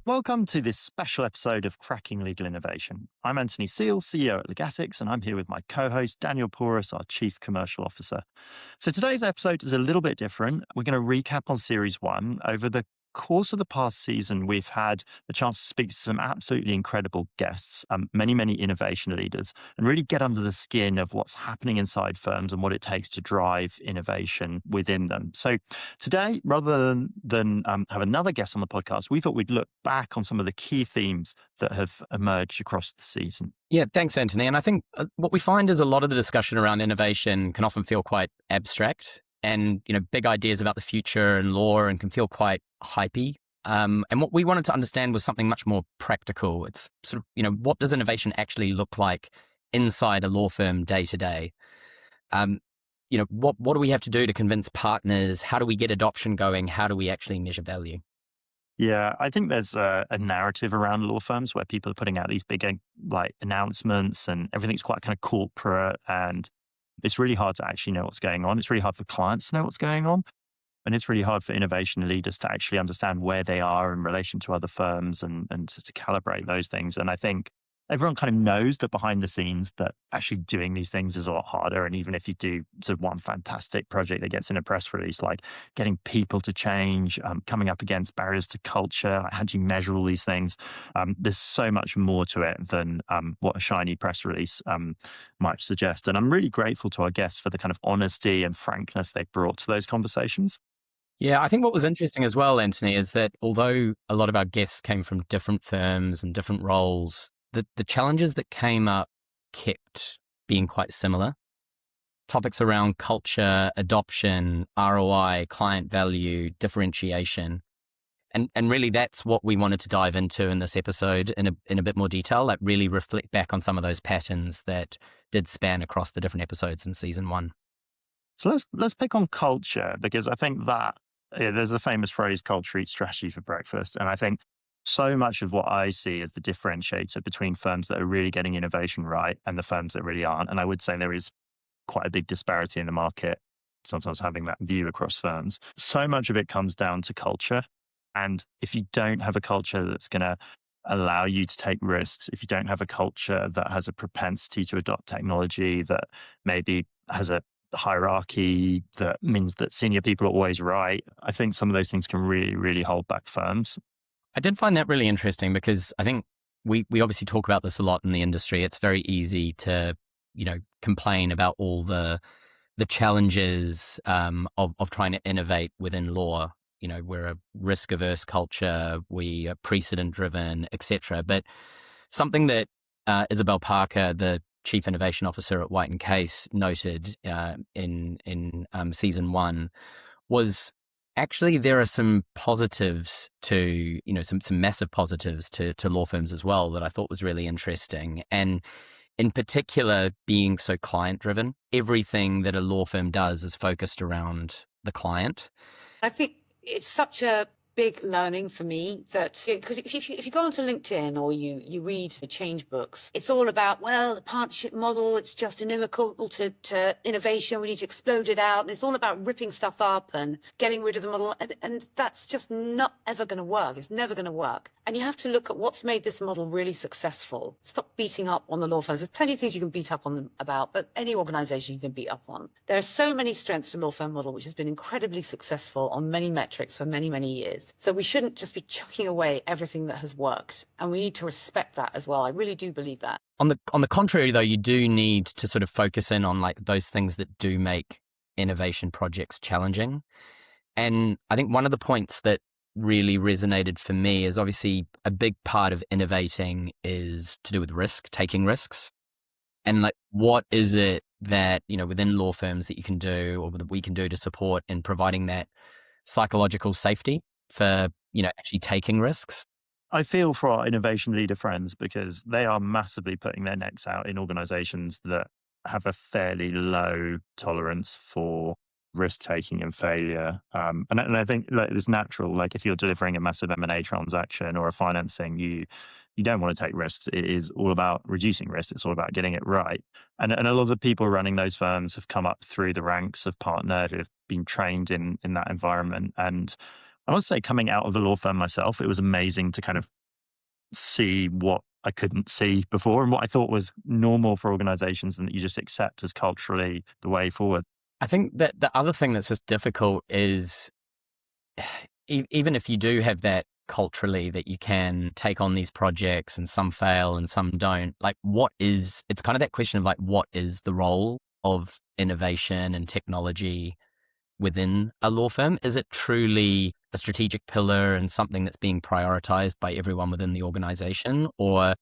Welcome to this special episode of Cracking Legal Innovation. I'm Anthony Seale, CEO at Legatics, and I'm here with my co-host, Daniel Porus, our Chief Commercial Officer. So today's episode is a little bit different. We're going to recap on Series 1. Over the course of the past season, we've had the chance to speak to some absolutely incredible guests, many innovation leaders, and really get under the skin of what's happening inside firms and what it takes to drive innovation within them. So today, rather than have another guest on the podcast, we thought we'd look back on some of the key themes that have emerged across the season. Yeah, thanks, Anthony. And I think what we find is a lot of the discussion around innovation can often feel quite abstract and, big ideas about the future and law and can feel quite hypey. And what we wanted to understand was something much more practical. It's sort of, what does innovation actually look like inside a law firm day to day? What do we have to do to convince partners? How do we get adoption going? How do we actually measure value? Yeah, I think there's a narrative around law firms where people are putting out these big announcements and everything's quite kind of corporate, and it's really hard to actually know what's going on. It's really hard for clients to know what's going on. And it's really hard for innovation leaders to actually understand where they are in relation to other firms and to calibrate those things. And I think everyone kind of knows that behind the scenes that actually doing these things is a lot harder. And even if you do sort of one fantastic project that gets in a press release, like getting people to change, coming up against barriers to culture, like how do you measure all these things? There's so much more to it than what a shiny press release might suggest. And I'm really grateful to our guests for the kind of honesty and frankness they brought to those conversations. Yeah, I think what was interesting as well, Anthony, is that although a lot of our guests came from different firms and different roles, the challenges that came up kept being quite similar. Topics around culture, adoption, ROI, client value, differentiation. And really that's what we wanted to dive into in this episode in a bit more detail, like really reflect back on some of those patterns that did span across the different episodes in season 1. So let's pick on culture, because I think that there's the famous phrase, culture eats strategy for breakfast. And I think so much of what I see is the differentiator between firms that are really getting innovation right and the firms that really aren't. And I would say there is quite a big disparity in the market, sometimes having that view across firms. So much of it comes down to culture. And if you don't have a culture that's going to allow you to take risks, if you don't have a culture that has a propensity to adopt technology, that maybe has a hierarchy that means that senior people are always right, I think some of those things can really hold back firms. I did find that really interesting because I think we obviously talk about this a lot in the industry. It's very easy to, complain about all the challenges of trying to innovate within law. We're a risk-averse culture, we are precedent-driven, etc. But something that Isabel Parker, the Chief Innovation Officer at White & Case, noted in season 1 was actually there are some positives to, some massive positives to law firms as well that I thought was really interesting. And in particular, being so client-driven, everything that a law firm does is focused around the client. I think it's such a big learning for me that, because if you go onto LinkedIn or you read the change books, it's all about, well, the partnership model, it's just inimical to innovation. We need to explode it out. And it's all about ripping stuff up and getting rid of the model. And that's just not ever going to work. It's never going to work. And you have to look at what's made this model really successful. Stop beating up on the law firms. There's plenty of things you can beat up on them about, but any organization you can beat up on. There are so many strengths to the law firm model, which has been incredibly successful on many metrics for many years. So we shouldn't just be chucking away everything that has worked. And we need to respect that as well. I really do believe that. On the contrary, though, you do need to sort of focus in on like those things that do make innovation projects challenging. And I think one of the points that really resonated for me is obviously a big part of innovating is to do with risk, taking risks. And like, what is it that, within law firms that you can do or that we can do to support in providing that psychological safety for, actually taking risks? I feel for our innovation leader friends because they are massively putting their necks out in organizations that have a fairly low tolerance for risk taking and failure. And I think like, it's natural. Like if you're delivering a massive M&A transaction or a financing, you don't want to take risks. It is all about reducing risk. It's all about getting it right. And a lot of the people running those firms have come up through the ranks of partner who have been trained in that environment. And I must say, coming out of the law firm myself, it was amazing to kind of see what I couldn't see before and what I thought was normal for organizations and that you just accept as culturally the way forward. I think that the other thing that's just difficult is even if you do have that culturally that you can take on these projects and some fail and some don't, like it's kind of that question of like, what is the role of innovation and technology within a law firm? Is it truly a strategic pillar and something that's being prioritized by everyone within the organization? Or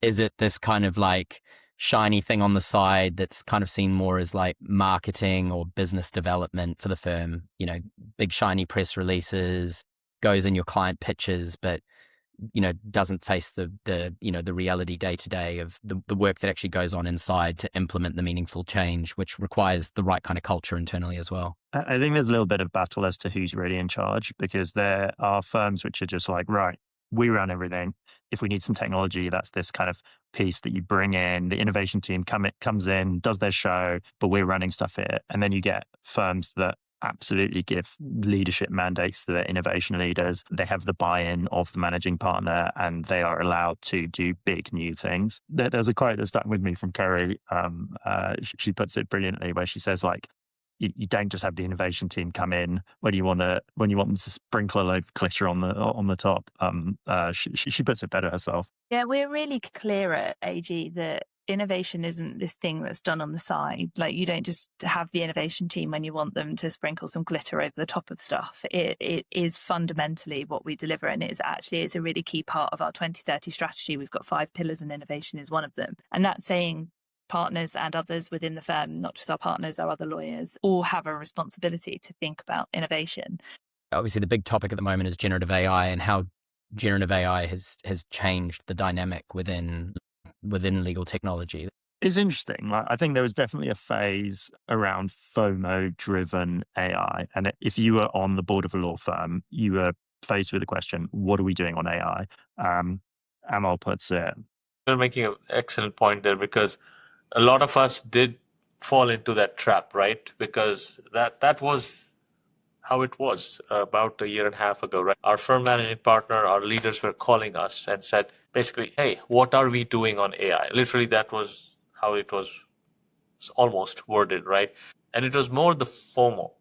is it this kind of like shiny thing on the side that's kind of seen more as like marketing or business development for the firm? You know, big shiny press releases, goes in your client pitches, but doesn't face the reality day to day of the work that actually goes on inside to implement the meaningful change, which requires the right kind of culture internally as well. I think there's a little bit of battle as to who's really in charge, because there are firms which are just like, right, we run everything. If we need some technology, that's this kind of piece that you bring in. The innovation team comes in, does their show, but we're running stuff here. And then you get firms that absolutely give leadership mandates to their innovation leaders. They have the buy-in of the managing partner, and they are allowed to do big new things. There's a quote that stuck with me from Kerry. She puts it brilliantly, where she says, like, you don't just have the innovation team come in when you want them to sprinkle a load of glitter on the top. She puts it better herself. Yeah, we're really clear at AG that innovation isn't this thing that's done on the side. Like, you don't just have the innovation team when you want them to sprinkle some glitter over the top of stuff. It is fundamentally what we deliver, and it's a really key part of our 2030 strategy. We've got 5 pillars, and innovation is one of them. And that's saying partners and others within the firm, not just our partners, our other lawyers, all have a responsibility to think about innovation. Obviously, the big topic at the moment is generative AI and how generative AI has changed the dynamic within legal technology. It's interesting. Like, I think there was definitely a phase around FOMO-driven AI. And if you were on the board of a law firm, you were faced with the question, what are we doing on AI? Amal puts it. You're making an excellent point there, because a lot of us did fall into that trap, right? Because that was how it was about a year and a half ago, right? Our firm managing partner, our leaders were calling us and said, basically, hey, what are we doing on AI? Literally, that was how it was almost worded, right? And it was more the FOMO,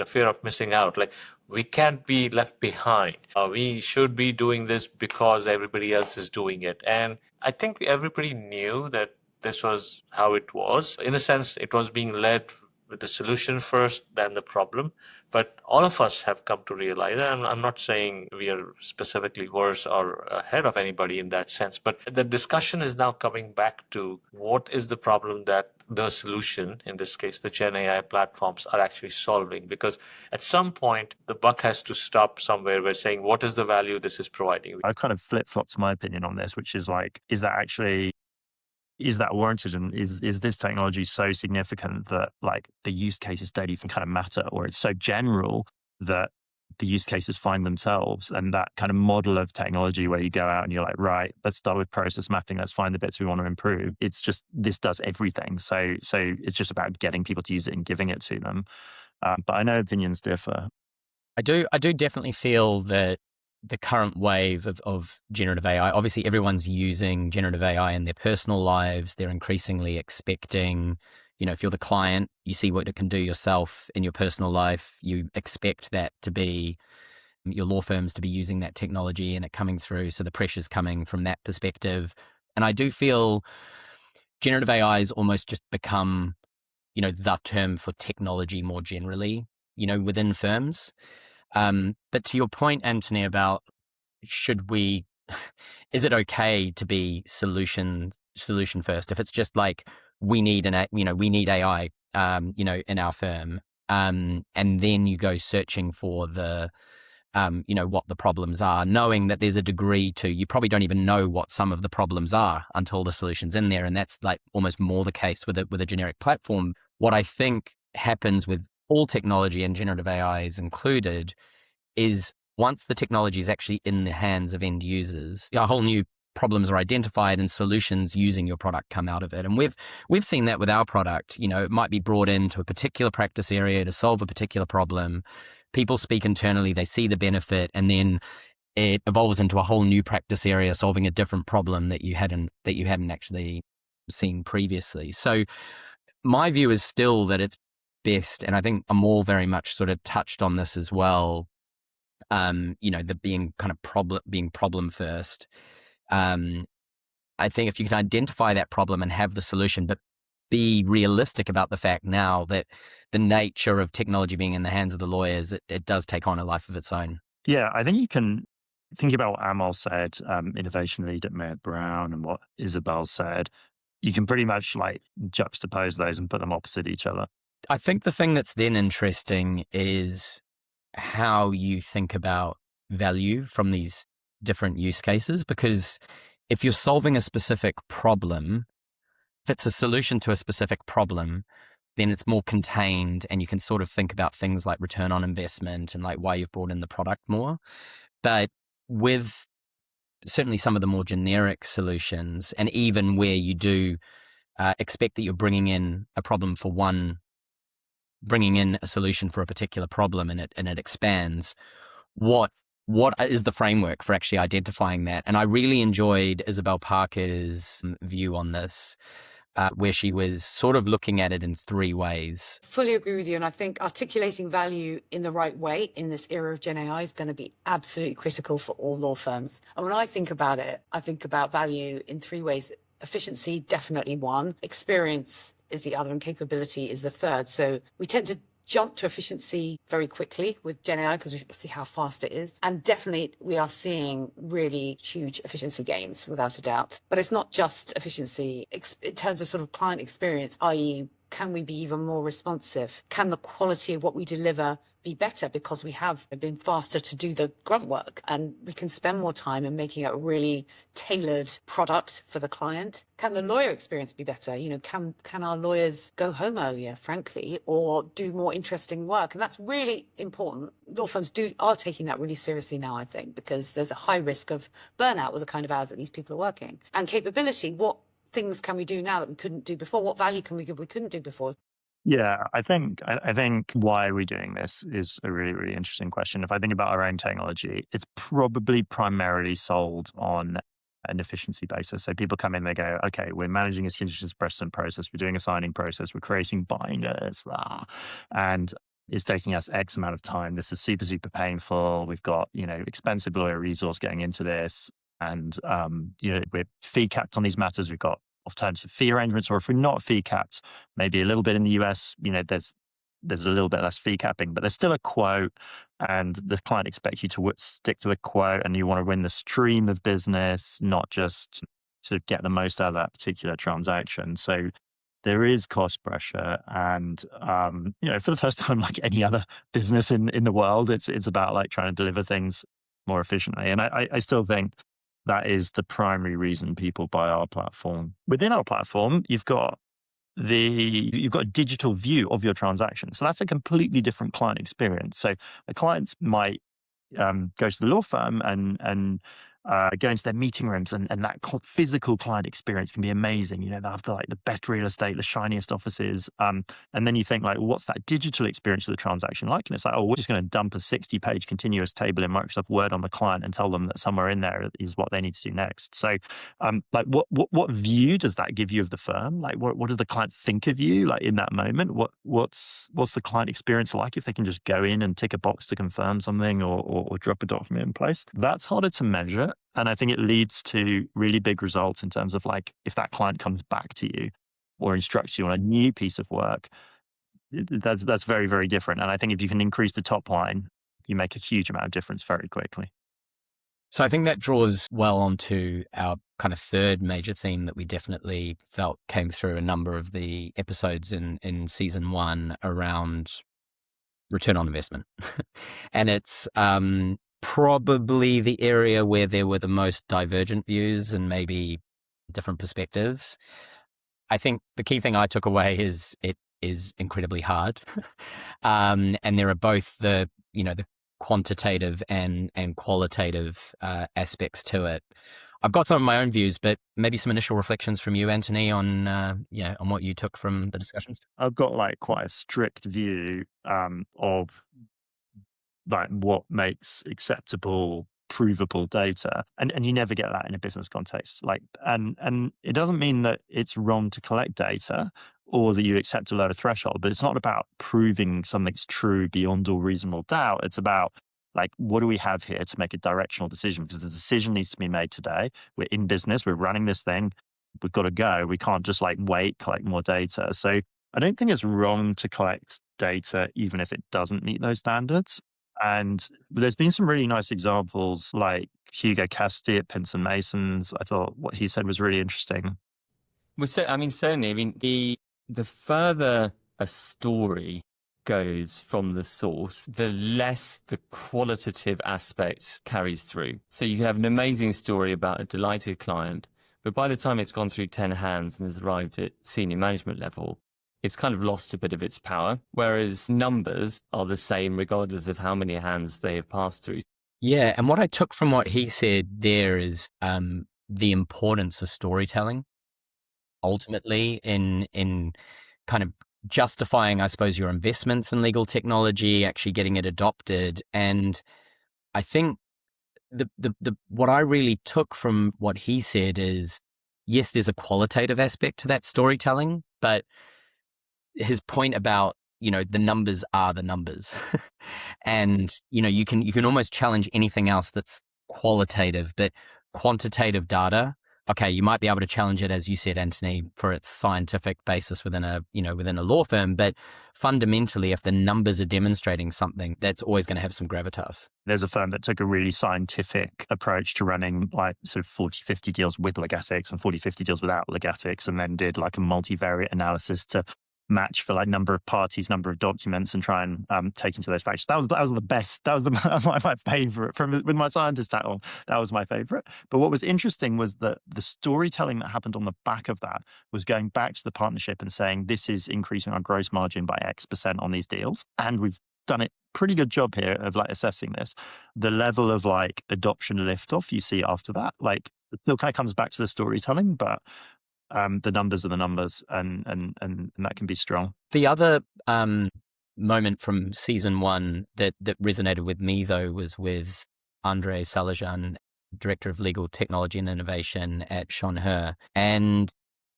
fear of missing out. Like, we can't be left behind. We should be doing this because everybody else is doing it. And I think everybody knew that this was how it was. In a sense, it was being led with the solution first, then the problem. But all of us have come to realize, and I'm not saying we are specifically worse or ahead of anybody in that sense, but the discussion is now coming back to what is the problem that the solution, in this case, the Gen AI platforms, are actually solving. Because at some point, the buck has to stop somewhere. We're saying, what is the value this is providing? I've kind of flip-flopped my opinion on this, which is like, is that warranted? And is this technology so significant that like the use cases don't even kind of matter, or it's so general that the use cases find themselves? And that kind of model of technology where you go out and you're like, right, let's start with process mapping. Let's find the bits we want to improve. It's just, this does everything. So it's just about getting people to use it and giving it to them. But I know opinions differ. I do definitely feel that the current wave of generative AI, obviously everyone's using generative AI in their personal lives. They're increasingly expecting, if you're the client, you see what it can do yourself in your personal life. You expect that to be your law firms to be using that technology and it coming through. So the pressure's coming from that perspective. And I do feel generative AI has almost just become, the term for technology more generally, within firms. But to your point, Anthony, about is it okay to be solution first? If it's just like, we need AI, in our firm, and then you go searching for the, what the problems are, knowing that there's a degree to, you probably don't even know what some of the problems are until the solution's in there. And that's like almost more the case with a generic platform. What I think happens with all technology, and generative AI is included, is once the technology is actually in the hands of end users, a whole new problems are identified and solutions using your product come out of it. And we've seen that with our product. It might be brought into a particular practice area to solve a particular problem. People speak internally, they see the benefit, and then it evolves into a whole new practice area, solving a different problem that you hadn't actually seen previously. So my view is still that it's best, and I think Amol very much sort of touched on this as well. The being kind of problem first. I think if you can identify that problem and have the solution, but be realistic about the fact now that the nature of technology being in the hands of the lawyers, it does take on a life of its own. Yeah, I think you can think about what Amal said, innovation lead at Mayor Brown, and what Isabel said. You can pretty much like juxtapose those and put them opposite each other. I think the thing that's then interesting is how you think about value from these different use cases, because if you're solving a specific problem, if it's a solution to a specific problem, then it's more contained and you can sort of think about things like return on investment and like why you've brought in the product more. But with certainly some of the more generic solutions, and even where you do expect that you're bringing in a solution for a particular problem, and it expands, what is the framework for actually identifying that? And I really enjoyed Isabel Parker's view on this, where she was sort of looking at it in three ways. Fully agree with you. And I think articulating value in the right way in this era of Gen AI is going to be absolutely critical for all law firms. And when I think about it, I think about value in three ways. Efficiency, definitely one. Experience is the other, and capability is the third. So we tend to jump to efficiency very quickly with Gen AI because we see how fast it is. And definitely we are seeing really huge efficiency gains, without a doubt. But it's not just efficiency. In terms of sort of client experience, i.e., can we be even more responsive? Can the quality of what we deliver be better because we have been faster to do the grunt work, and we can spend more time in making a really tailored product for the client? Can the lawyer experience be better? Can our lawyers go home earlier, frankly, or do more interesting work? And that's really important. Law firms are taking that really seriously now, I think, because there's a high risk of burnout with the kind of hours that these people are working. And capability, what things can we do now that we couldn't do before? What value can we give we couldn't do before? Yeah, I think why are we doing this is a really, really interesting question. If I think about our own technology, it's probably primarily sold on an efficiency basis. So people come in, they go, okay, we're managing a conditions precedent process, we're doing a signing process, we're creating binders, and it's taking us X amount of time. This is super, super painful. We've got, expensive lawyer resource going into this. And, we're fee capped on these matters. We've got alternative fee arrangements, or if we're not fee capped, maybe a little bit in the US, there's a little bit less fee capping, but there's still a quote, and the client expects you to stick to the quote, and you want to win the stream of business, not just to get the most out of that particular transaction. So there is cost pressure, and for the first time, like any other business in the world, it's about like trying to deliver things more efficiently. And I still think that is the primary reason people buy our platform. Within our platform, you've got a digital view of your transaction. So that's a completely different client experience. So the clients might go to the law firm and go into their meeting rooms, and that physical client experience can be amazing. They have the best real estate, the shiniest offices. And then you think like, what's that digital experience of the transaction like? And it's like, oh, we're just going to dump a 60-page continuous table in Microsoft Word on the client and tell them that somewhere in there is what they need to do next. So what view does that give you of the firm? Like what does the client think of you like in that moment? What's the client experience like if they can just go in and tick a box to confirm something or drop a document in place? That's harder to measure. And I think it leads to really big results in terms of like, if that client comes back to you or instructs you on a new piece of work, that's very, very different. And I think if you can increase the top line, you make a huge amount of difference very quickly. So I think that draws well onto our kind of third major theme that we definitely felt came through a number of the episodes in season 1 around return on investment. And it's probably the area where there were the most divergent views and maybe different perspectives. I think the key thing I took away is it is incredibly hard. And there are both the quantitative and qualitative aspects to it. I've got some of my own views, but maybe some initial reflections from you, Anthony, on what you took from the discussions. I've got like quite a strict view of like what makes acceptable provable data. And you never get that in a business context. Like, and it doesn't mean that it's wrong to collect data or that you accept a lower threshold, but it's not about proving something's true beyond all reasonable doubt. It's about, like, what do we have here to make a directional decision? Because the decision needs to be made today. We're in business, we're running this thing, we've got to go. We can't just like wait, collect more data. So I don't think it's wrong to collect data, even if it doesn't meet those standards. And there's been some really nice examples, like Hugo Casti at Pinson Masons. I thought what he said was really interesting. Well, so, I mean, certainly, I mean, the further a story goes from the source, the less the qualitative aspect carries through. So you can have an amazing story about a delighted client, but by the time it's gone through 10 hands and has arrived at senior management level, it's kind of lost a bit of its power, whereas numbers are the same regardless of how many hands they have passed through. Yeah, and what I took from what he said there is the importance of storytelling, ultimately, in kind of justifying, I suppose, your investments in legal technology, actually getting it adopted. And I think the what I really took from what he said is, yes, there's a qualitative aspect to that storytelling, but his point about, the numbers are the numbers. And, you can almost challenge anything else that's qualitative, but quantitative data, okay, you might be able to challenge it, as you said, Anthony, for its scientific basis within a law firm. But fundamentally, if the numbers are demonstrating something, that's always going to have some gravitas. There's a firm that took a really scientific approach to running like sort of 40, 50 deals with Legatics and 40, 50 deals without Legatics, and then did like a multivariate analysis to match for like number of parties, number of documents, and try and take into those factors. That was the best. That was my favorite with my scientist hat on. That was my favorite. But what was interesting was that the storytelling that happened on the back of that was going back to the partnership and saying, this is increasing our gross margin by X% on these deals. And we've done a pretty good job here of like assessing this. The level of like adoption liftoff you see after that, like, it still kind of comes back to the storytelling, but the numbers are the numbers, and that can be strong. The other moment from season 1 that resonated with me, though, was with Andre Salajan, Director of Legal Technology and Innovation at Schonher. And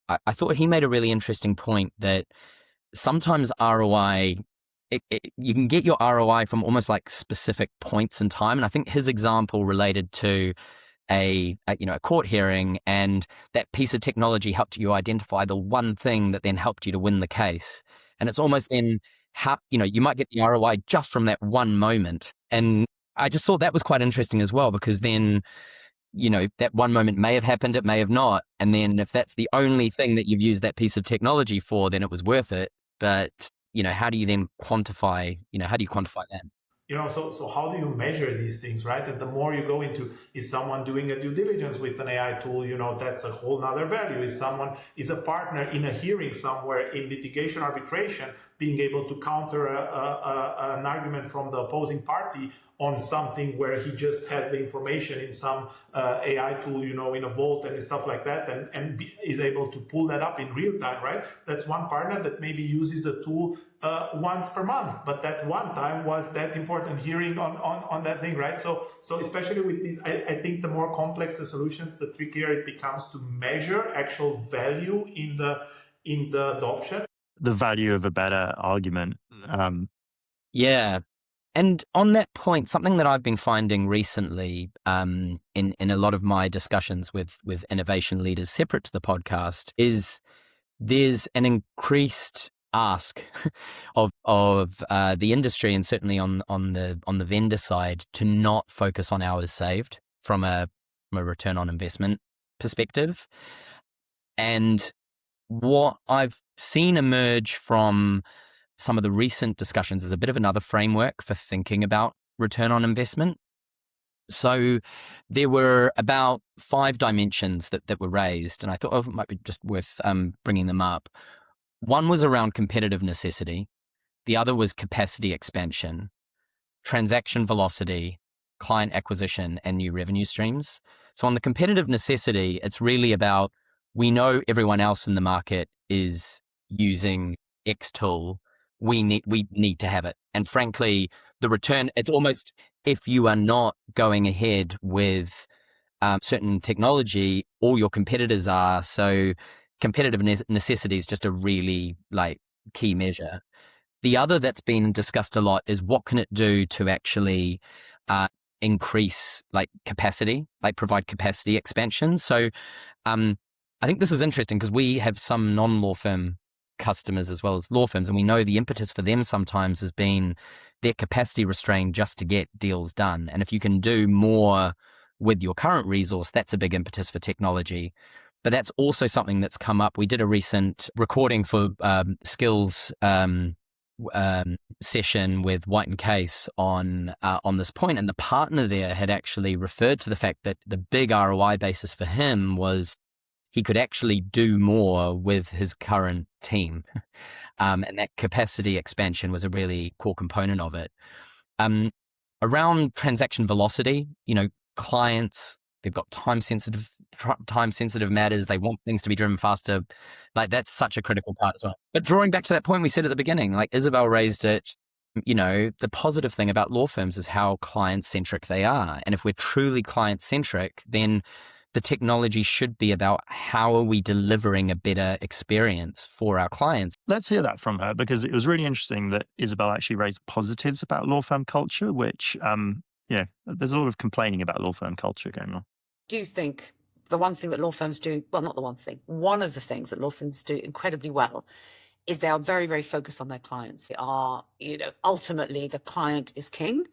I thought he made a really interesting point that sometimes ROI, you can get your ROI from almost like specific points in time. And I think his example related to a court hearing, and that piece of technology helped you identify the one thing that then helped you to win the case. And it's almost then how, you might get the ROI just from that one moment. And I just thought that was quite interesting as well, because then, that one moment may have happened, it may have not. And then if that's the only thing that you've used that piece of technology for, then it was worth it. But, how do you then quantify, how do you quantify that? So how do you measure these things, right? And the more you go into, is someone doing a due diligence with an AI tool, that's a whole nother value. Is a partner in a hearing somewhere in litigation arbitration, being able to counter an argument from the opposing party on something where he just has the information in some AI tool, in a vault and stuff like that, and is able to pull that up in real time, right? That's one partner that maybe uses the tool once per month, but that one time was that important hearing on that thing, right? So especially with these, I think the more complex the solutions, the trickier it becomes to measure actual value in the adoption. The value of a better argument. Yeah. And on that point, something that I've been finding recently in a lot of my discussions with innovation leaders separate to the podcast is there's an increased ask of the industry, and certainly on the vendor side, to not focus on hours saved from a return on investment perspective. And what I've seen emerge from some of the recent discussions is a bit of another framework for thinking about return on investment. So there were about 5 dimensions that were raised, and I thought it might be just worth bringing them up. One was around competitive necessity. The other was capacity expansion, transaction velocity, client acquisition, and new revenue streams. So on the competitive necessity, it's really about, we know everyone else in the market is using X tool. We need to have it. And frankly, the return, it's almost, if you are not going ahead with certain technology, all your competitors are. So competitive necessity is just a really like key measure. The other that's been discussed a lot is what can it do to actually increase like capacity, like provide capacity expansion. So I think this is interesting because we have some non-law firm customers as well as law firms, and we know the impetus for them sometimes has been their capacity restrained just to get deals done. And if you can do more with your current resource, that's a big impetus for technology. But that's also something that's come up. We did a recent recording for skills session with White and Case on this point, and the partner there had actually referred to the fact that the big ROI basis for him was he could actually do more with his current team, and that capacity expansion was a really core component of it. Around transaction velocity, clients, they've got time sensitive matters. They want things to be driven faster. Like that's such a critical part as well. But drawing back to that point we said at the beginning, like Isabel raised it, the positive thing about law firms is how client centric they are. And if we're truly client centric, then the technology should be about how are we delivering a better experience for our clients. Let's hear that from her, because it was really interesting that Isabel actually raised positives about law firm culture, which, there's a lot of complaining about law firm culture going on. Do you think the one thing that law firms do, well, not the one thing, one of the things that law firms do incredibly well is they are very, very focused on their clients. They are, ultimately the client is king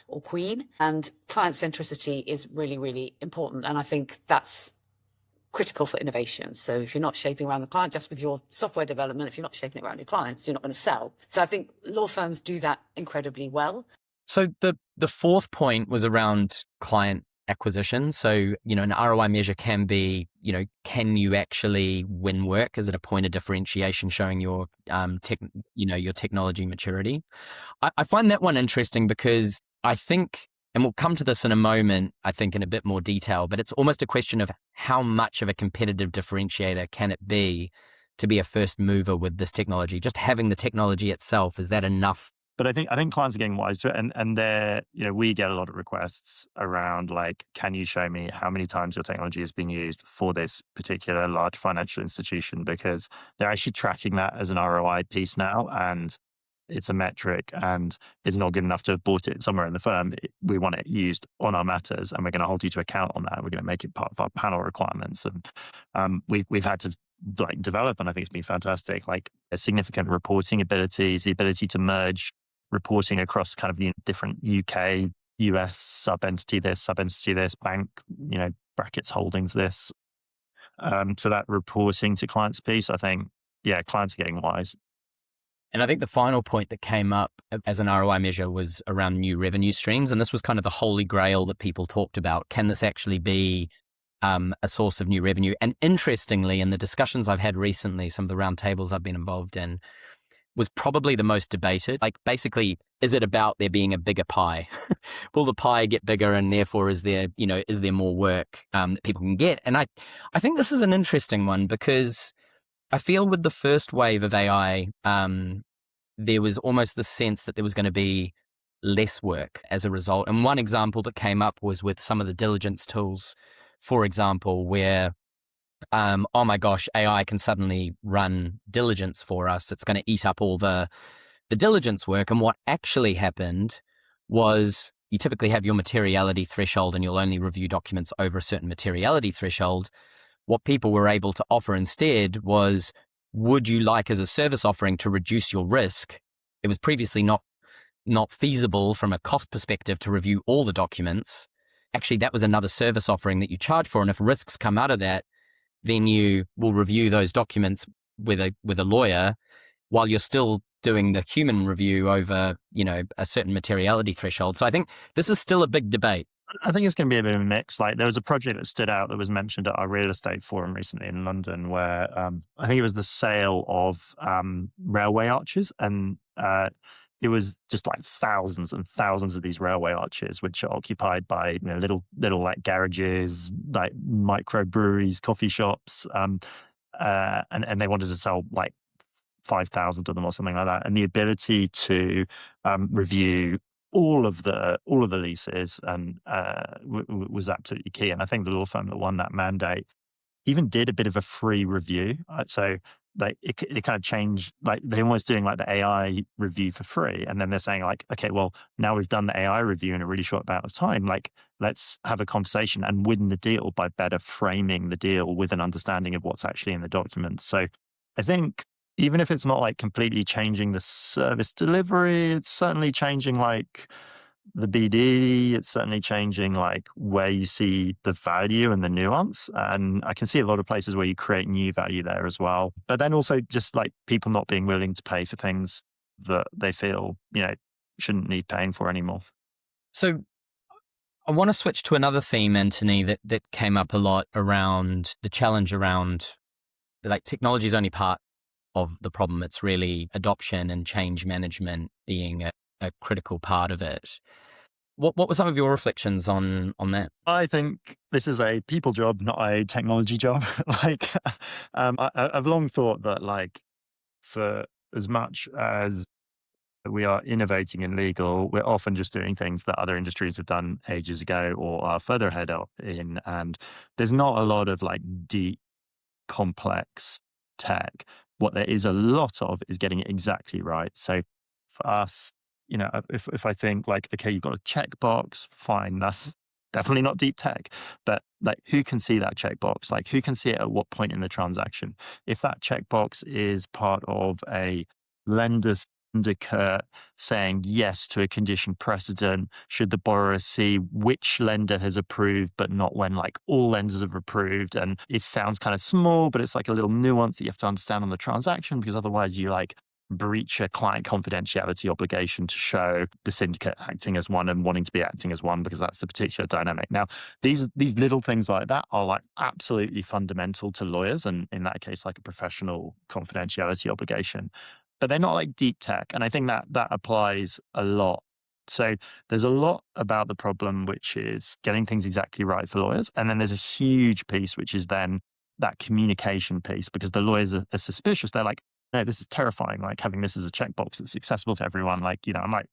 or queen, and client centricity is really, really important. And I think that's critical for innovation. So if you're not shaping around the client, just with your software development, if you're not shaping it around your clients, you're not going to sell. So I think law firms do that incredibly well. So the fourth point was around client acquisition. So, an ROI measure can be, can you actually win work? Is it a point of differentiation showing your your technology maturity? I find that one interesting because I think, and we'll come to this in a moment, I think in a bit more detail, but it's almost a question of how much of a competitive differentiator can it be to be a first mover with this technology? Just having the technology itself, is that enough? But I think clients are getting wise to it, and they're, we get a lot of requests around like, can you show me how many times your technology has been used for this particular large financial institution? Because they're actually tracking that as an ROI piece now, and it's a metric, and it's not good enough to have bought it somewhere in the firm. We want it used on our matters, and we're going to hold you to account on that. We're going to make it part of our panel requirements, and we've had to develop, and I think it's been fantastic, like a significant reporting abilities, the ability to merge reporting across kind of different UK, US sub-entity this, bank, brackets holdings this. So that reporting to clients piece, I think, clients are getting wise. And I think the final point that came up as an ROI measure was around new revenue streams. And this was kind of the holy grail that people talked about. Can this actually be a source of new revenue? And interestingly, in the discussions I've had recently, some of the roundtables I've been involved in, was probably the most debated. Like basically, is it about there being a bigger pie? Will the pie get bigger, and therefore is there more work that people can get? And I think this is an interesting one because I feel with the first wave of AI, there was almost the sense that there was going to be less work as a result. And one example that came up was with some of the diligence tools, for example, where oh my gosh, AI can suddenly run diligence for us. It's going to eat up all the diligence work. And what actually happened was you typically have your materiality threshold and you'll only review documents over a certain materiality threshold. What people were able to offer instead was, would you like as a service offering to reduce your risk? It was previously not feasible from a cost perspective to review all the documents. Actually, that was another service offering that you charge for. And if risks come out of that, then you will review those documents with a lawyer while you're still doing the human review over, a certain materiality threshold. So I think this is still a big debate. I think it's going to be a bit of a mix. Like there was a project that stood out that was mentioned at our real estate forum recently in London, where I think it was the sale of railway arches, and it was just like thousands and thousands of these railway arches, which are occupied by little like garages, like micro breweries, coffee shops, and they wanted to sell like 5,000 of them or something like that. And the ability to review all of the leases, and was absolutely key. And I think the law firm that won that mandate even did a bit of a free review. So like it kind of changed, like they're almost doing like the AI review for free. And then they're saying like, okay, well, now we've done the AI review in a really short amount of time. Like, let's have a conversation and win the deal by better framing the deal with an understanding of what's actually in the documents. So I think even if it's not like completely changing the service delivery, it's certainly changing like the BD, it's certainly changing like where you see the value and the nuance. And I can see a lot of places where you create new value there as well. But then also just like people not being willing to pay for things that they feel, shouldn't need paying for anymore. So I want to switch to another theme, Anthony, that came up a lot around the challenge around like technology is only part of the problem. It's really adoption and change management being a critical part of it. What were some of your reflections on that? I think this is a people job, not a technology job. Like, I've long thought that like for as much as we are innovating in legal, we're often just doing things that other industries have done ages ago or are further ahead in. And there's not a lot of like deep, complex tech. What there is a lot of is getting it exactly right. So for us, if I think like, okay, you've got a checkbox, fine, that's definitely not deep tech, but like who can see that checkbox? Like who can see it at what point in the transaction? If that checkbox is part of a lender syndicate saying yes to a condition precedent, should the borrower see which lender has approved, but not when like all lenders have approved? And it sounds kind of small, but it's like a little nuance that you have to understand on the transaction, because otherwise you like breach a client confidentiality obligation to show the syndicate acting as one and wanting to be acting as one, because that's the particular dynamic. Now, these little things like that are like absolutely fundamental to lawyers, and in that case, like a professional confidentiality obligation. But they're not like deep tech. And I think that applies a lot. So there's a lot about the problem, which is getting things exactly right for lawyers. And then there's a huge piece, which is then that communication piece, because the lawyers are suspicious. They're like, no, this is terrifying. Like having this as a checkbox that's accessible to everyone. Like, I'm like,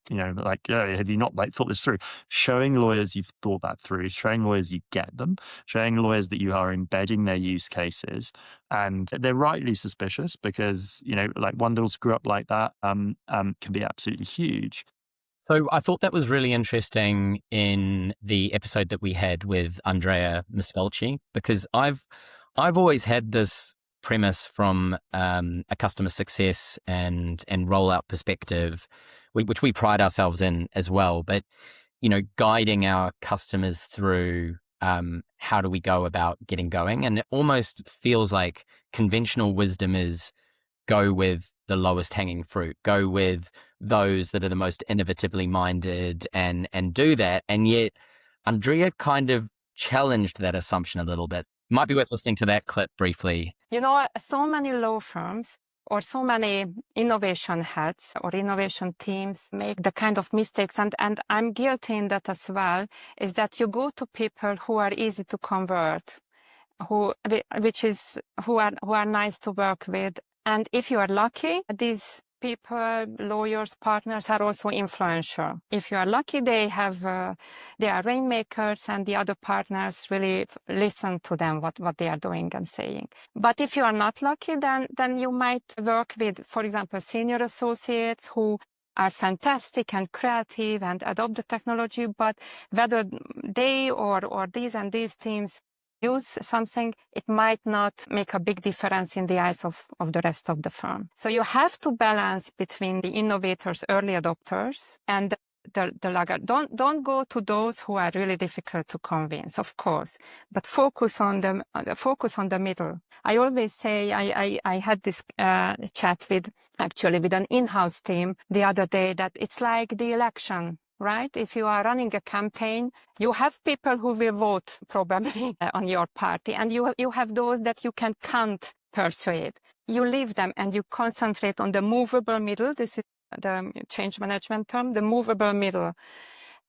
have you not like thought this through? Showing lawyers you've thought that through, showing lawyers you get them, showing lawyers that you are embedding their use cases. And they're rightly suspicious because, like one little screw up like that can be absolutely huge. So I thought that was really interesting in the episode that we had with Andrea Misfelci, because I've always had this premise from a customer success and rollout perspective, which we pride ourselves in as well. But guiding our customers through how do we go about getting going, and it almost feels like conventional wisdom is go with the lowest hanging fruit, go with those that are the most innovatively minded, and do that. And yet, Andrea kind of challenged that assumption a little bit. Might be worth listening to that clip briefly. So many law firms or so many innovation heads or innovation teams make the kind of mistakes, and I'm guilty in that as well, is that you go to people who are easy to convert, who are nice to work with. And if you are lucky, these people, lawyers, partners are also influential. If you are lucky, they are rainmakers, and the other partners really listen to them, what they are doing and saying. But if you are not lucky, then you might work with, for example, senior associates who are fantastic and creative and adopt the technology, but whether they or these and these teams use something, it might not make a big difference in the eyes of the rest of the firm. So you have to balance between the innovators, early adopters, and the laggard. Don't go to those who are really difficult to convince, of course, but focus on the middle. I always say, I had this chat with an in-house team the other day, that it's like the election. Right? If you are running a campaign, you have people who will vote probably on your party, and you have those that you can't persuade. You leave them and you concentrate on the movable middle. This is the change management term, the movable middle.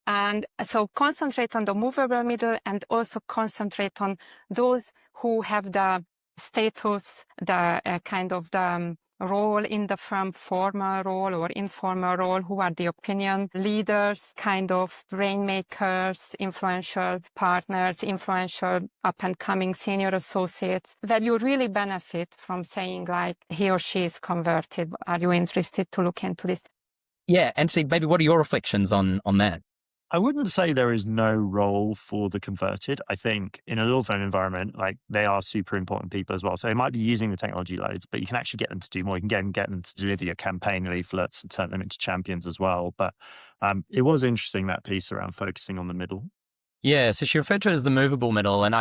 And so concentrate on the movable middle, and also concentrate on those who have the status, the kind of the role in the firm, formal role or informal role, who are the opinion leaders, kind of rainmakers, influential partners, influential up-and-coming senior associates, where you really benefit from saying like, he or she is converted. Are you interested to look into this? Yeah, Anthony, maybe what are your reflections on that? I wouldn't say there is no role for the converted. I think in a law firm environment, like they are super important people as well. So they might be using the technology loads, but you can actually get them to do more. You can get them to deliver your campaign leaflets and turn them into champions as well. But it was interesting, that piece around focusing on the middle. Yeah, so she referred to it as the movable middle, and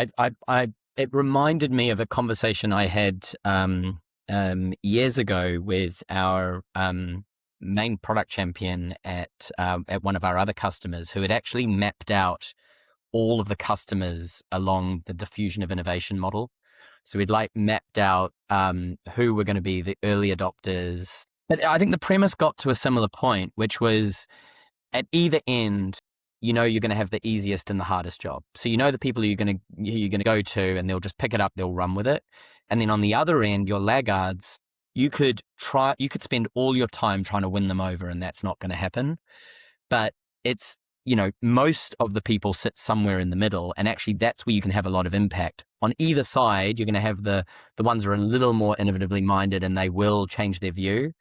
it reminded me of a conversation I had years ago with our main product champion at one of our other customers, who had actually mapped out all of the customers along the diffusion of innovation model. So we'd like mapped out who were going to be the early adopters. But I think the premise got to a similar point, which was at either end, you're going to have the easiest and the hardest job. So the people you're going to go to, and they'll just pick it up, they'll run with it. And then on the other end, your laggards, you could spend all your time trying to win them over, and that's not going to happen. But it's, most of the people sit somewhere in the middle, and actually that's where you can have a lot of impact. On either side, you're going to have the ones that are a little more innovatively minded, and they will change their view.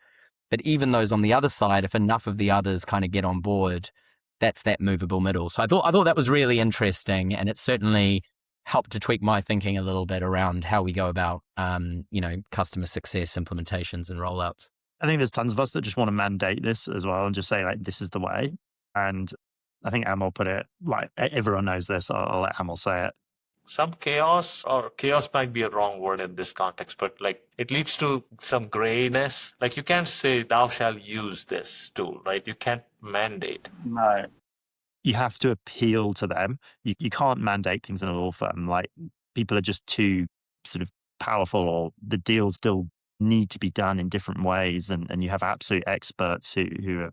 But even those on the other side, if enough of the others kind of get on board, that's that movable middle. So I thought that was really interesting, and it certainly helped to tweak my thinking a little bit around how we go about, customer success implementations and rollouts. I think there's tons of us that just want to mandate this as well and just say, like, this is the way. And I think Amal put it, like, everyone knows this. I'll let Amal say it. Some chaos, or chaos might be a wrong word in this context, but like it leads to some grayness. Like you can't say, thou shalt use this tool, right? You can't mandate. No. You have to appeal to them. You can't mandate things in a law firm. Like, people are just too sort of powerful, or the deals still need to be done in different ways. And you have absolute experts who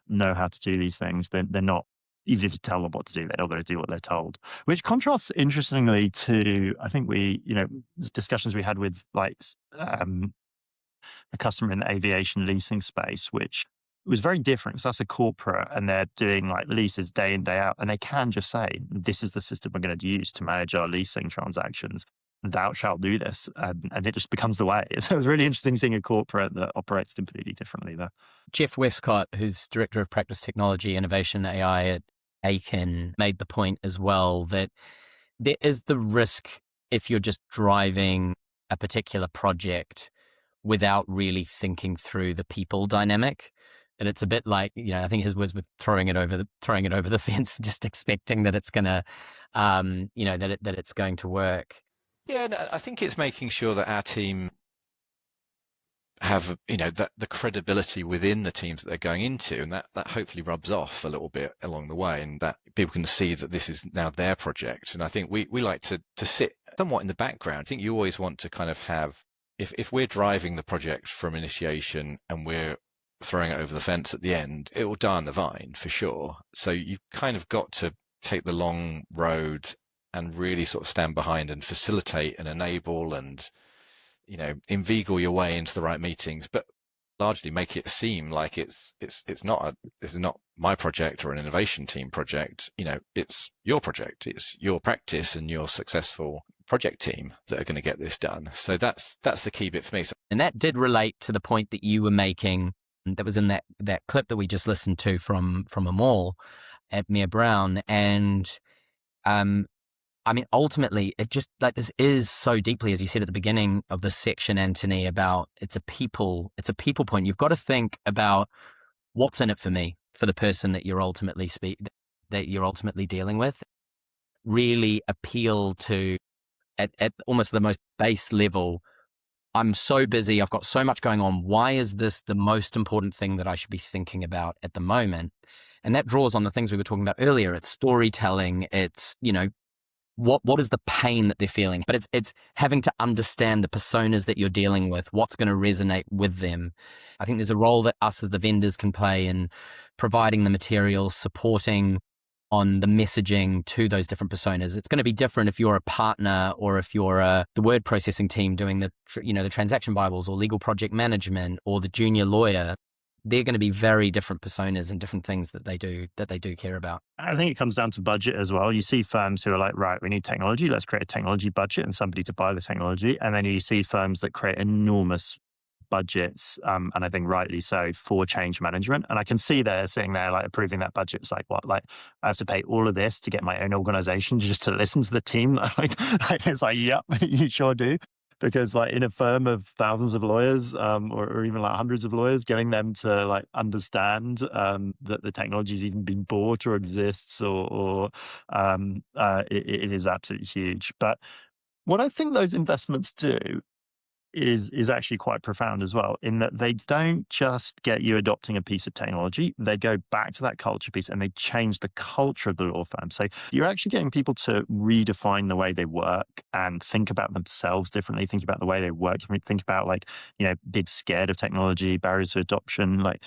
know how to do these things. They're not, even if you tell them what to do, they're not going to do what they're told. Which contrasts interestingly to, I think discussions we had with like a customer in the aviation leasing space, which was very different because that's a corporate and they're doing like leases day in, day out. And they can just say, this is the system we're going to use to manage our leasing transactions. Thou shalt do this. And it just becomes the way. So it was really interesting seeing a corporate that operates completely differently there. Jeff Westcott, who's Director of Practice Technology, Innovation, AI at Aiken, made the point as well that there is the risk if you're just driving a particular project without really thinking through the people dynamic. And it's a bit like, I think his words were throwing it over the fence, just expecting that it's gonna, that it's going to work. Yeah, no, I think it's making sure that our team have, the credibility within the teams that they're going into, and that hopefully rubs off a little bit along the way, and that people can see that this is now their project. And I think we like to sit somewhat in the background. I think you always want to kind of have, if we're driving the project from initiation and we're throwing it over the fence at the end, it will die on the vine for sure. So you've kind of got to take the long road and really sort of stand behind and facilitate and enable and, inveigle your way into the right meetings, but largely make it seem like it's not my project or an innovation team project. It's your project, it's your practice and your successful project team that are going to get this done. So that's the key bit for me. And that did relate to the point that you were making that was in that clip that we just listened to from Amal at Mia Brown. And ultimately, it just, like, this is so deeply, as you said at the beginning of this section, Anthony, about it's a people point. You've got to think about what's in it for me, for the person that you're ultimately dealing with. Really appeal to, at almost the most base level, I'm so busy, I've got so much going on. Why is this the most important thing that I should be thinking about at the moment? And that draws on the things we were talking about earlier. It's storytelling. It's, what is the pain that they're feeling? But it's having to understand the personas that you're dealing with, what's going to resonate with them. I think there's a role that us as the vendors can play in providing the materials, supporting on the messaging to those different personas. It's going to be different if you're a partner or if you're the word processing team doing the transaction Bibles, or legal project management, or the junior lawyer. They're going to be very different personas and different things that they do care about. I think it comes down to budget as well. You see firms who are like, right, we need technology. Let's create a technology budget and somebody to buy the technology. And then you see firms that create enormous budgets, and I think rightly so, for change management. And I can see they're sitting there like approving that budget. It's like, what? Like, I have to pay all of this to get my own organization just to listen to the team? It's like, yep, you sure do. Because like in a firm of thousands of lawyers, or even like hundreds of lawyers, getting them to like understand that the technology has even been bought or exists, or it is absolutely huge. But what I think those investments do is actually quite profound as well, in that they don't just get you adopting a piece of technology, they go back to that culture piece and they change the culture of the law firm. So you're actually getting people to redefine the way they work and think about themselves differently, think about the way they work, think about like, being scared of technology, barriers to adoption. Like,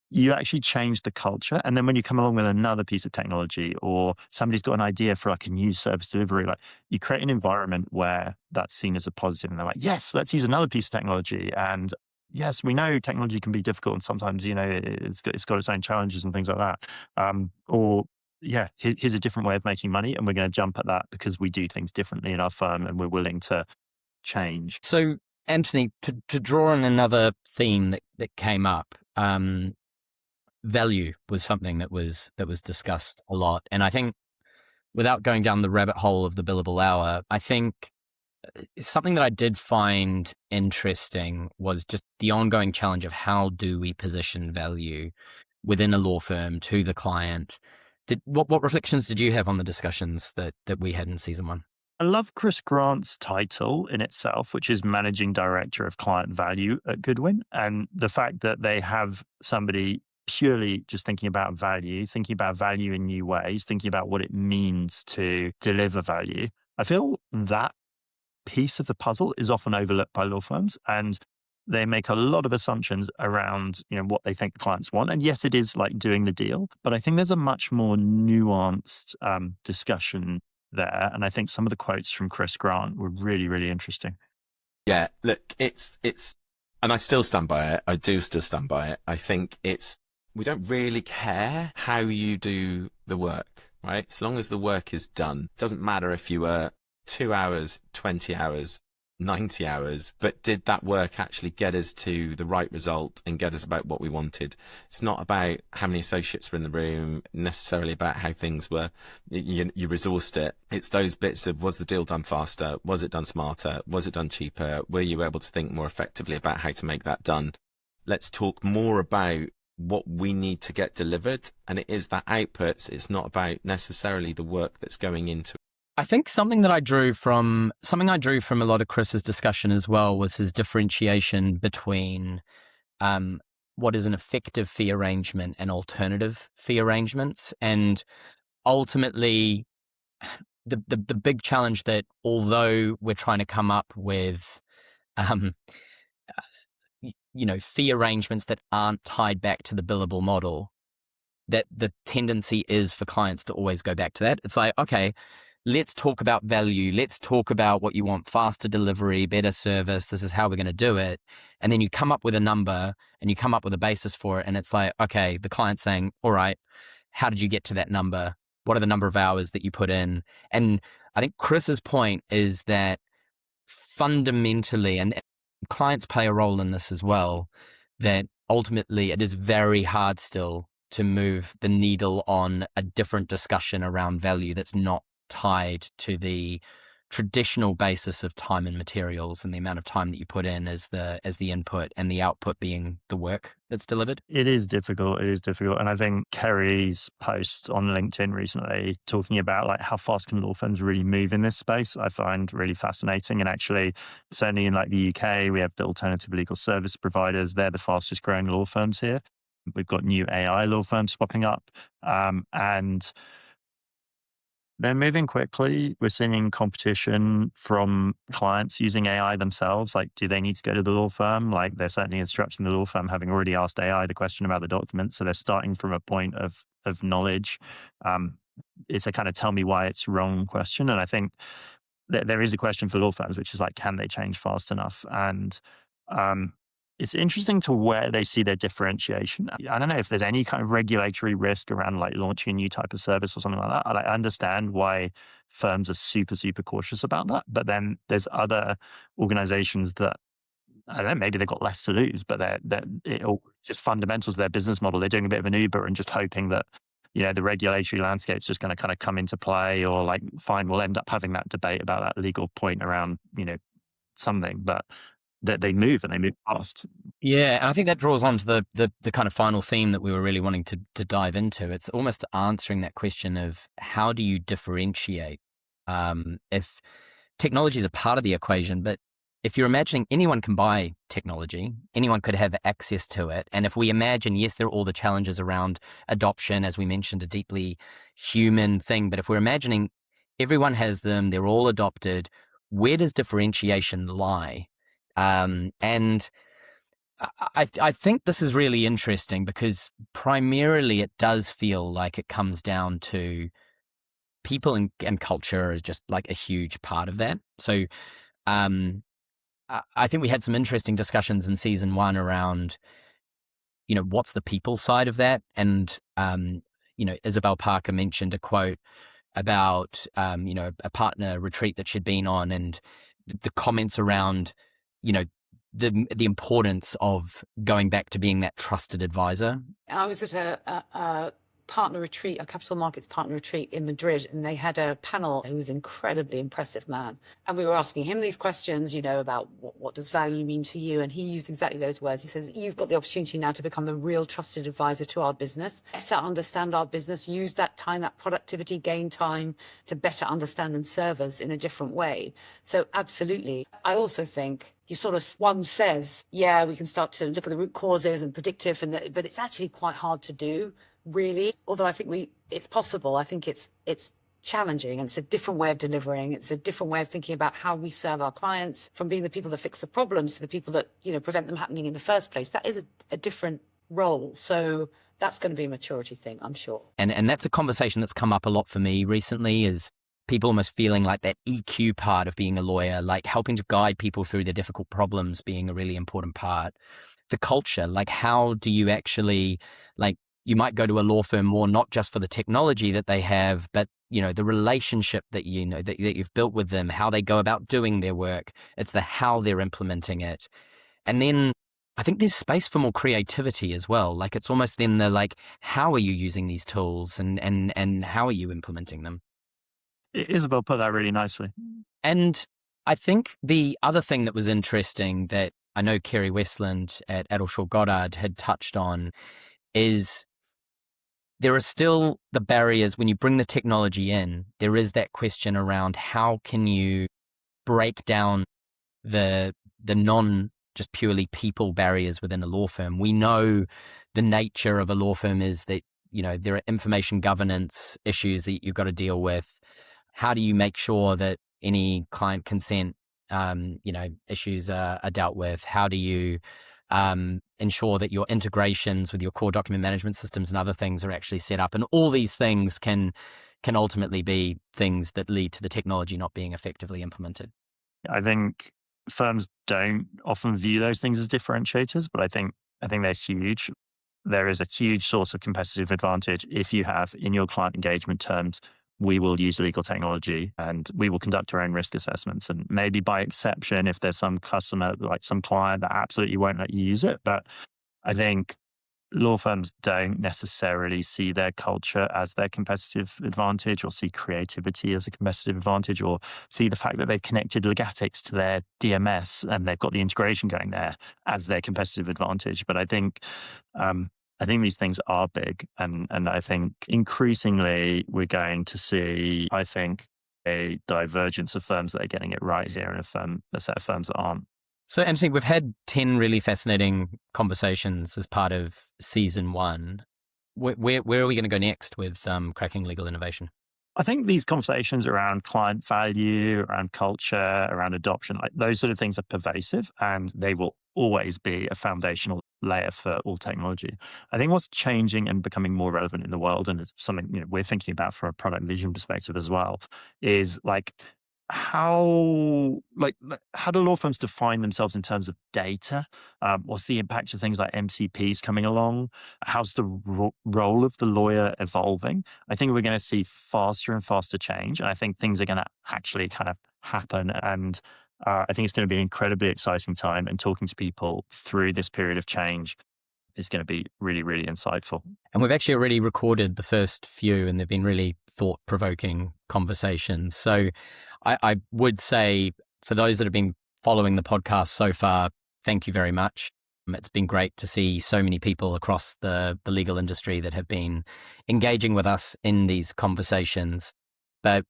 you actually change the culture. And then when you come along with another piece of technology, or somebody's got an idea for like a new service delivery, like you create an environment where that's seen as a positive, and they're like, yes, let's use another piece of technology. And yes, we know technology can be difficult, and sometimes, it's got its own challenges and things like that. Or yeah, here's a different way of making money, and we're going to jump at that because we do things differently in our firm and we're willing to change. So Anthony, to draw on another theme that came up, value was something that was discussed a lot. And I think, without going down the rabbit hole of the billable hour, I think something that I did find interesting was just the ongoing challenge of how do we position value within a law firm to the client. What reflections did you have on the discussions that we had in season 1? I love Chris Grant's title in itself, which is Managing Director of Client Value at Goodwin. And the fact that they have somebody purely just thinking about value in new ways, thinking about what it means to deliver value. I feel that piece of the puzzle is often overlooked by law firms, and they make a lot of assumptions around, what they think the clients want. And yes, it is like doing the deal, but I think there's a much more nuanced discussion there. And I think some of the quotes from Chris Grant were really, really interesting. Yeah, look, it's, and I still stand by it. I do still stand by it. I think we don't really care how you do the work, right? As long as the work is done. It doesn't matter if you were 2 hours, 20 hours, 90 hours, but did that work actually get us to the right result and get us about what we wanted? It's not about how many associates were in the room, necessarily about how things were, you resourced it. It's those bits of, was the deal done faster? Was it done smarter? Was it done cheaper? Were you able to think more effectively about how to make that done? Let's talk more about what we need to get delivered, and it is that output. It's not about necessarily the work that's going into it. I think something I drew from a lot of Chris's discussion as well was his differentiation between what is an effective fee arrangement and alternative fee arrangements. And ultimately, the big challenge that, although we're trying to come up with fee arrangements that aren't tied back to the billable model, that the tendency is for clients to always go back to that. It's like, okay, let's talk about value. Let's talk about what you want: faster delivery, better service. This is how we're going to do it. And then you come up with a number and you come up with a basis for it. And it's like, okay, the client's saying, all right, how did you get to that number? What are the number of hours that you put in? And I think Chris's point is that fundamentally, and clients play a role in this as well, that ultimately it is very hard still to move the needle on a different discussion around value that's not tied to the traditional basis of time and materials and the amount of time that you put in as the input, and the output being the work that's delivered. It is difficult. And I think Kerry's post on LinkedIn recently talking about like how fast can law firms really move in this space, I find really fascinating. And actually, certainly in like the UK, we have the alternative legal service providers. They're the fastest growing law firms here. We've got new AI law firms popping up, and they're moving quickly. We're seeing competition from clients using AI themselves. Like, do they need to go to the law firm? Like, they're certainly instructing the law firm, having already asked AI the question about the document. So they're starting from a point of of knowledge. It's a kind of tell me why it's wrong question. And I think there is a question for law firms, which is like, can they change fast enough? And it's interesting to where they see their differentiation. I don't know if there's any kind of regulatory risk around like launching a new type of service or something like that. I understand why firms are super, super cautious about that. But then there's other organizations that, I don't know, maybe they've got less to lose, but they're just fundamentals of their business model. They're doing a bit of an Uber and just hoping that, the regulatory landscape's just going to kind of come into play, or like, fine, we'll end up having that debate about that legal point around, something, but that they move fast. Yeah, and I think that draws on to the kind of final theme that we were really wanting to dive into. It's almost answering that question of how do you differentiate? If technology is a part of the equation, but if you're imagining anyone can buy technology, anyone could have access to it. And if we imagine, yes, there are all the challenges around adoption, as we mentioned, a deeply human thing. But if we're imagining everyone has them, they're all adopted, where does differentiation lie? And I think this is really interesting because primarily it does feel like it comes down to people and culture is just like a huge part of that. So I think we had some interesting discussions in season 1 around, what's the people side of that? And, Isabel Parker mentioned a quote about, a partner retreat that she'd been on, and the comments around, the importance of going back to being that trusted advisor. I was at a partner retreat, a capital markets partner retreat in Madrid, and they had a panel who was an incredibly impressive man. And we were asking him these questions, about what does value mean to you? And he used exactly those words. He says, you've got the opportunity now to become the real trusted advisor to our business, better understand our business, use that time, that productivity gain time to better understand and serve us in a different way. So absolutely. I also think you sort of, one says, yeah, we can start to look at the root causes and predictive, but it's actually quite hard to do, really. Although I think it's possible. I think it's challenging, and it's a different way of delivering. It's a different way of thinking about how we serve our clients, from being the people that fix the problems to the people that, prevent them happening in the first place. That is a different role. So that's going to be a maturity thing, I'm sure. And that's a conversation that's come up a lot for me recently, is people almost feeling like that EQ part of being a lawyer, like helping to guide people through their difficult problems being a really important part. The culture, like how do you actually, like, you might go to a law firm more not just for the technology that they have, but the relationship that that you've built with them, how they go about doing their work. It's the how they're implementing it. And then I think there's space for more creativity as well. Like it's almost then the like, how are you using these tools and how are you implementing them? Isabel put that really nicely. And I think the other thing that was interesting that I know Kerry Westland at Adelshaw Goddard had touched on is there are still the barriers when you bring the technology in. There is that question around how can you break down the non just purely people barriers within a law firm. We know the nature of a law firm is that, there are information governance issues that you've got to deal with. How do you make sure that any client consent, issues are dealt with? How do you ensure that your integrations with your core document management systems and other things are actually set up? And all these things can ultimately be things that lead to the technology not being effectively implemented. I think firms don't often view those things as differentiators, but I think they're huge. There is a huge source of competitive advantage if you have in your client engagement terms, we will use legal technology and we will conduct our own risk assessments. And maybe by exception, if there's some customer, like some client that absolutely won't let you use it. But I think law firms don't necessarily see their culture as their competitive advantage, or see creativity as a competitive advantage, or see the fact that they've connected Legatics to their DMS and they've got the integration going there as their competitive advantage. But I think these things are big, and I think increasingly we're going to see, a divergence of firms that are getting it right here and a set of firms that aren't. So, Anthony, we've had 10 really fascinating conversations as part of season 1. Where are we going to go next with cracking legal innovation? I think these conversations around client value, around culture, around adoption, like those sort of things are pervasive, and they will always be a foundational layer for all technology. I think what's changing and becoming more relevant in the world, and it's something we're thinking about from a product vision perspective as well, is like how do law firms define themselves in terms of data? What's the impact of things like MCPs coming along? How's the role of the lawyer evolving? I think we're going to see faster and faster change, and I think things are going to actually kind of happen. And I think it's going to be an incredibly exciting time, and talking to people through this period of change is going to be really, really insightful. And we've actually already recorded the first few, and they've been really thought-provoking conversations. So I would say, for those that have been following the podcast so far, thank you very much. It's been great to see so many people across the legal industry that have been engaging with us in these conversations. But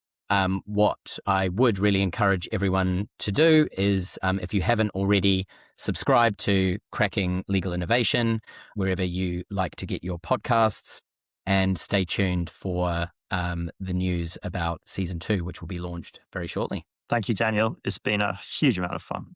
what I would really encourage everyone to do is, if you haven't already, subscribe to Cracking Legal Innovation, wherever you like to get your podcasts, and stay tuned for the news about season 2, which will be launched very shortly. Thank you, Daniel. It's been a huge amount of fun.